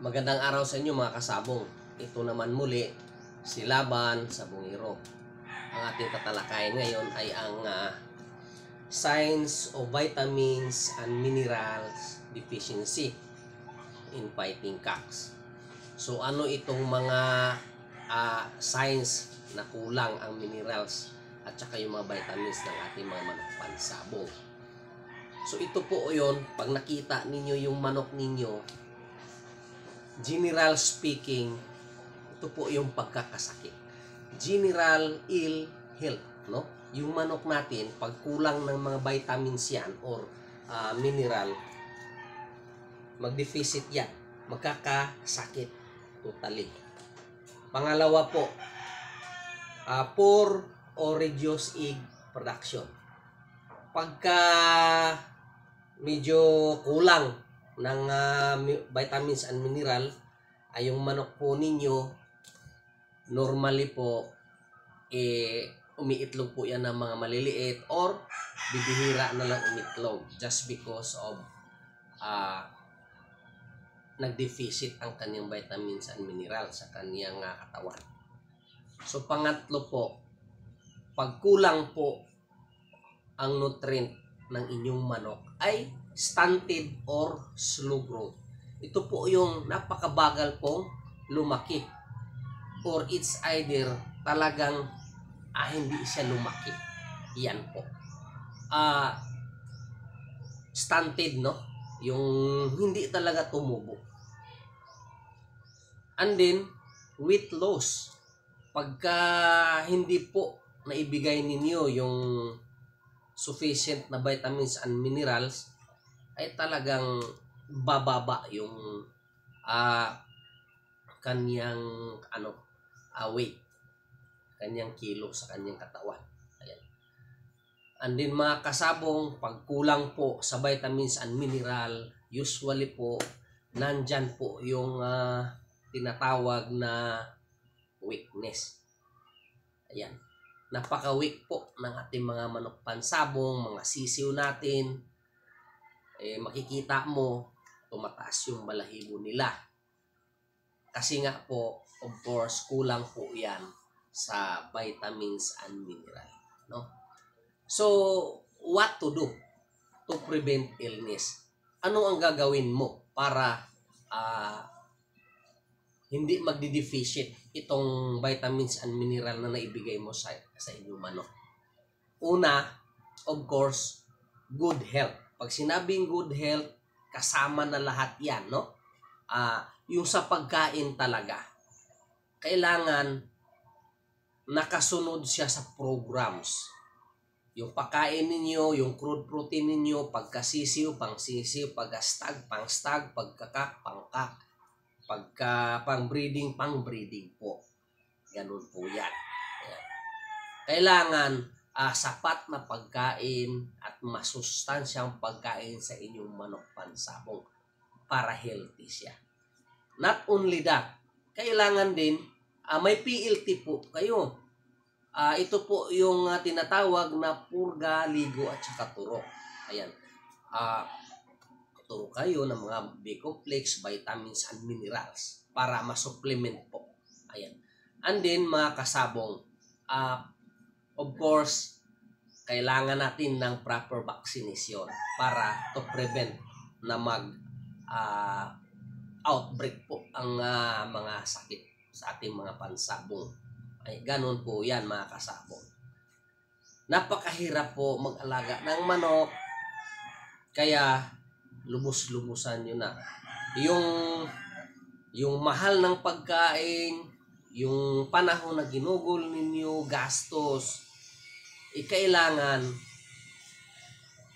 Magandang araw sa inyo mga kasabong. Ito naman muli si Laban sa Bungiro. Ang ating tatalakayin ngayon ay ang signs of vitamins and minerals deficiency in fighting cocks. So ano itong mga signs na kulang ang minerals at saka yung mga vitamins ng ating mga manok pansabong. So ito po yun, pag nakita ninyo yung manok ninyo, general speaking, ito po yung pagkakasakit. General ill health, no? Yung manok natin, pag kulang ng mga vitamins yan or mineral, mag-deficit yan, magkakasakit totally. Pangalawa po, poor or reduced egg production. Pagka medyo kulang ng vitamins and mineral ay yung manok po ninyo, normally po umiitlog po yan ng mga maliliit or bibihira na lang umitlog just because of nag-deficit ang kanyang vitamins and mineral sa kanyang katawan. So pangatlo po, pag kulang po ang nutrient ng inyong manok ay stunted or slow growth. Ito po yung napakabagal pong lumaki, or it's either talagang hindi siya lumaki. Yan po. Stunted, no? Yung hindi talaga tumubo. And then, weight loss. Pagka hindi po naibigay ninyo yung sufficient na vitamins and minerals, ay talagang bababa yung kanyang weight, kanyang kilo sa kanyang katawan. Ayan. And then mga kasabong, pag kulang po sa vitamins and mineral, usually po nandyan po yung tinatawag na weakness. Ayan. Napaka-weak po ng ating mga manok pansabong, mga sisiw natin. Makikita mo, tumataas yung balahibo nila. Kasi nga po, of course, kulang po yan sa vitamins and mineral. No? So, what to do to prevent illness? Ano ang gagawin mo para hindi magdi-deficit itong vitamins and mineral na naibigay mo sa inyong manok? Una, of course, good health. Pag sinabing good health, kasama na lahat yan, no? Yung sa pagkain talaga. Kailangan nakasunod siya sa programs. Yung pagkain ninyo, yung crude protein ninyo, pagkasisiw, pangsisiw, pagkastag, pangstag, pagkakak, pangkak, pagka pang-breeding, pang-breeding po. Ganun po yan. Ayan. Kailangan sapat na pagkain at masustansyang pagkain sa inyong manok pansabong para healthy siya. Not only that, kailangan din may PLT po kayo. Ito po yung tinatawag na purga, ligo at saka turo. Ayan. Turo kayo ng mga B-complex, vitamins and minerals para ma-supplement po. Ayan. And then mga kasabong, of course, kailangan natin ng proper vaccination para to prevent na outbreak po ang mga sakit sa ating mga pansabong. Ay, ganun po yan mga kasabong. Napakahirap po mag-alaga ng manok, kaya lubos-lubusan nyo na. Yung mahal ng pagkain, yung panahon na ginugol ninyo, gastos, kailangan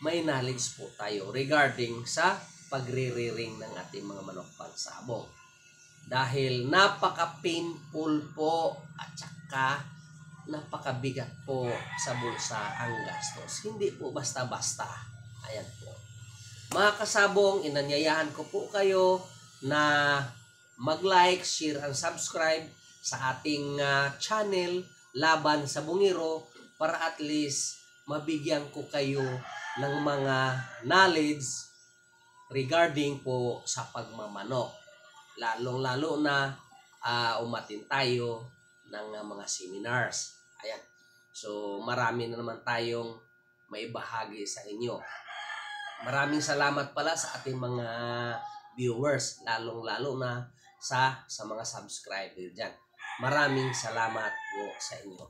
may knowledge po tayo regarding sa pagre-rearing ng ating mga manok pansabong. Dahil napaka-painful po at saka napakabigat po sa bulsa ang gastos. Hindi po basta-basta. Ayan po. Mga kasabong, inanyayahan ko po kayo na mag-like, share, and subscribe sa ating channel, Laban sa Bungiro, para at least mabigyan ko kayo ng mga knowledge regarding po sa pagmamanok. lalong-lalo na umatin tayo ng mga seminars. Ayan. So, marami na naman tayong maibahagi sa inyo. Maraming salamat pala sa ating mga viewers, lalong-lalo na sa mga subscriber dyan. Maraming salamat po sa inyo.